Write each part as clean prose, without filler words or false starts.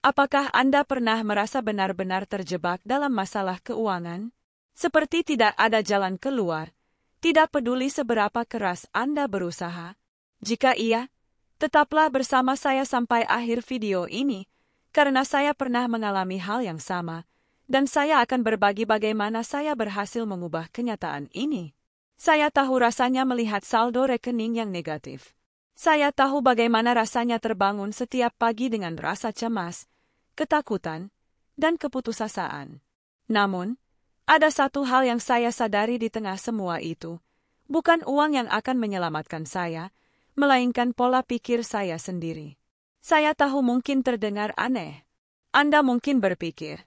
Apakah Anda pernah merasa benar-benar terjebak dalam masalah keuangan? Seperti tidak ada jalan keluar, tidak peduli seberapa keras Anda berusaha. Jika iya, tetaplah bersama saya sampai akhir video ini, karena saya pernah mengalami hal yang sama, dan saya akan berbagi bagaimana saya berhasil mengubah kenyataan ini. Saya tahu rasanya melihat saldo rekening yang negatif. Saya tahu bagaimana rasanya terbangun setiap pagi dengan rasa cemas, ketakutan, dan keputusasaan. Namun, ada satu hal yang saya sadari di tengah semua itu. Bukan uang yang akan menyelamatkan saya, melainkan pola pikir saya sendiri. Saya tahu mungkin terdengar aneh. Anda mungkin berpikir,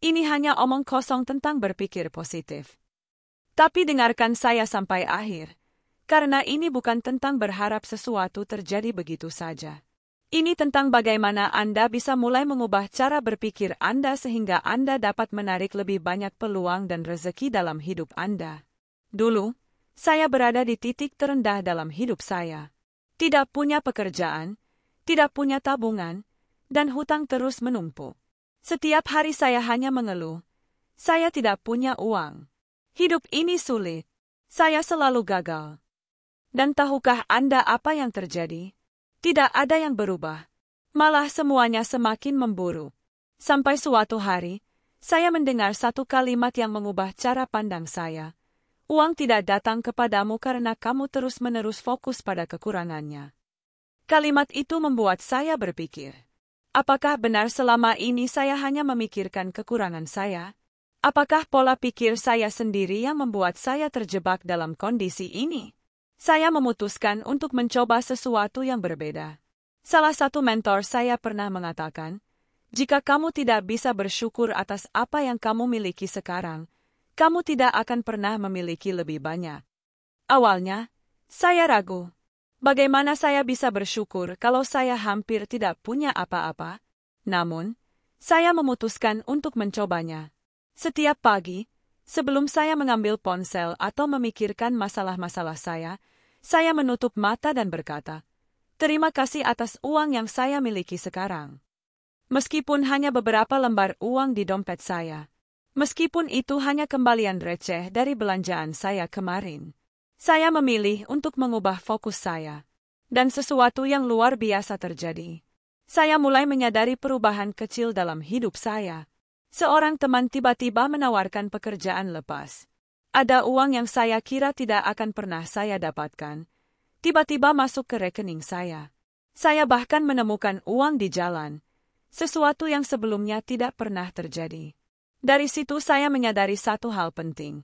ini hanya omong kosong tentang berpikir positif. Tapi dengarkan saya sampai akhir. Karena ini bukan tentang berharap sesuatu terjadi begitu saja. Ini tentang bagaimana Anda bisa mulai mengubah cara berpikir Anda sehingga Anda dapat menarik lebih banyak peluang dan rezeki dalam hidup Anda. Dulu, saya berada di titik terendah dalam hidup saya. Tidak punya pekerjaan, tidak punya tabungan, dan hutang terus menumpuk. Setiap hari saya hanya mengeluh. Saya tidak punya uang. Hidup ini sulit. Saya selalu gagal. Dan tahukah Anda apa yang terjadi? Tidak ada yang berubah. Malah semuanya semakin memburuk. Sampai suatu hari, saya mendengar satu kalimat yang mengubah cara pandang saya. Uang tidak datang kepadamu karena kamu terus-menerus fokus pada kekurangannya. Kalimat itu membuat saya berpikir, apakah benar selama ini saya hanya memikirkan kekurangan saya? Apakah pola pikir saya sendiri yang membuat saya terjebak dalam kondisi ini? Saya memutuskan untuk mencoba sesuatu yang berbeda. Salah satu mentor saya pernah mengatakan, jika kamu tidak bisa bersyukur atas apa yang kamu miliki sekarang, kamu tidak akan pernah memiliki lebih banyak. Awalnya, saya ragu. Bagaimana saya bisa bersyukur kalau saya hampir tidak punya apa-apa? Namun, saya memutuskan untuk mencobanya. Setiap pagi, sebelum saya mengambil ponsel atau memikirkan masalah-masalah saya menutup mata dan berkata, terima kasih atas uang yang saya miliki sekarang. Meskipun hanya beberapa lembar uang di dompet saya. Meskipun itu hanya kembalian receh dari belanjaan saya kemarin. Saya memilih untuk mengubah fokus saya. Dan sesuatu yang luar biasa terjadi. Saya mulai menyadari perubahan kecil dalam hidup saya. Seorang teman tiba-tiba menawarkan pekerjaan lepas. Ada uang yang saya kira tidak akan pernah saya dapatkan. Tiba-tiba masuk ke rekening saya. Saya bahkan menemukan uang di jalan. Sesuatu yang sebelumnya tidak pernah terjadi. Dari situ saya menyadari satu hal penting.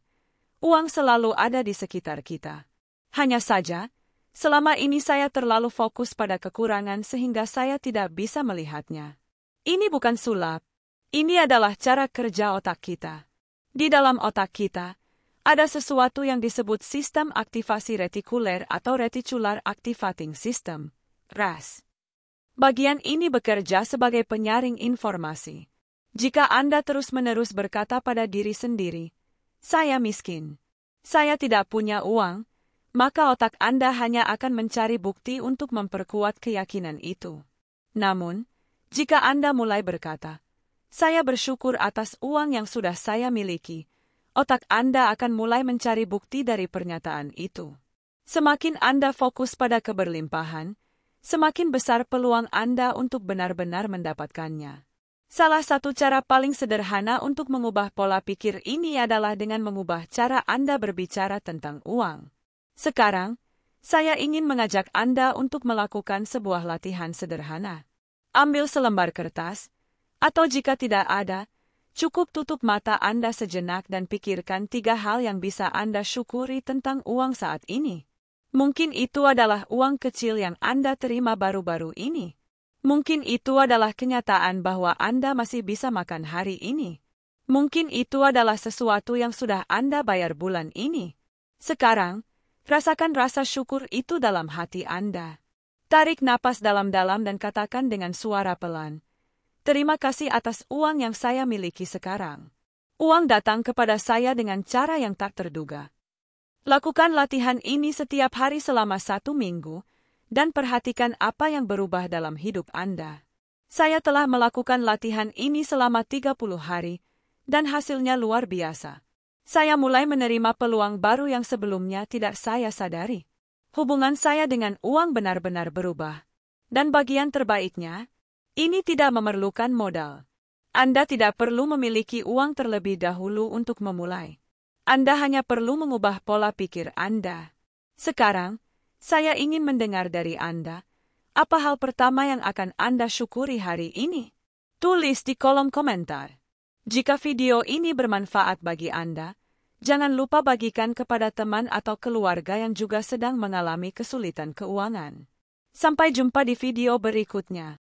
Uang selalu ada di sekitar kita. Hanya saja, selama ini saya terlalu fokus pada kekurangan sehingga saya tidak bisa melihatnya. Ini bukan sulap. Ini adalah cara kerja otak kita. Di dalam otak kita, ada sesuatu yang disebut sistem aktivasi retikuler atau reticular activating system, RAS. Bagian ini bekerja sebagai penyaring informasi. Jika Anda terus-menerus berkata pada diri sendiri, saya miskin, saya tidak punya uang, maka otak Anda hanya akan mencari bukti untuk memperkuat keyakinan itu. Namun, jika Anda mulai berkata, saya bersyukur atas uang yang sudah saya miliki, otak Anda akan mulai mencari bukti dari pernyataan itu. Semakin Anda fokus pada keberlimpahan, semakin besar peluang Anda untuk benar-benar mendapatkannya. Salah satu cara paling sederhana untuk mengubah pola pikir ini adalah dengan mengubah cara Anda berbicara tentang uang. Sekarang, saya ingin mengajak Anda untuk melakukan sebuah latihan sederhana. Ambil selembar kertas, atau jika tidak ada, cukup tutup mata Anda sejenak dan pikirkan 3 hal yang bisa Anda syukuri tentang uang saat ini. Mungkin itu adalah uang kecil yang Anda terima baru-baru ini. Mungkin itu adalah kenyataan bahwa Anda masih bisa makan hari ini. Mungkin itu adalah sesuatu yang sudah Anda bayar bulan ini. Sekarang, rasakan rasa syukur itu dalam hati Anda. Tarik napas dalam-dalam dan katakan dengan suara pelan, terima kasih atas uang yang saya miliki sekarang. Uang datang kepada saya dengan cara yang tak terduga. Lakukan latihan ini setiap hari selama 1 minggu, dan perhatikan apa yang berubah dalam hidup Anda. Saya telah melakukan latihan ini selama 30 hari, dan hasilnya luar biasa. Saya mulai menerima peluang baru yang sebelumnya tidak saya sadari. Hubungan saya dengan uang benar-benar berubah. Dan bagian terbaiknya, ini tidak memerlukan modal. Anda tidak perlu memiliki uang terlebih dahulu untuk memulai. Anda hanya perlu mengubah pola pikir Anda. Sekarang, saya ingin mendengar dari Anda. Apa hal pertama yang akan Anda syukuri hari ini? Tulis di kolom komentar. Jika video ini bermanfaat bagi Anda, jangan lupa bagikan kepada teman atau keluarga yang juga sedang mengalami kesulitan keuangan. Sampai jumpa di video berikutnya.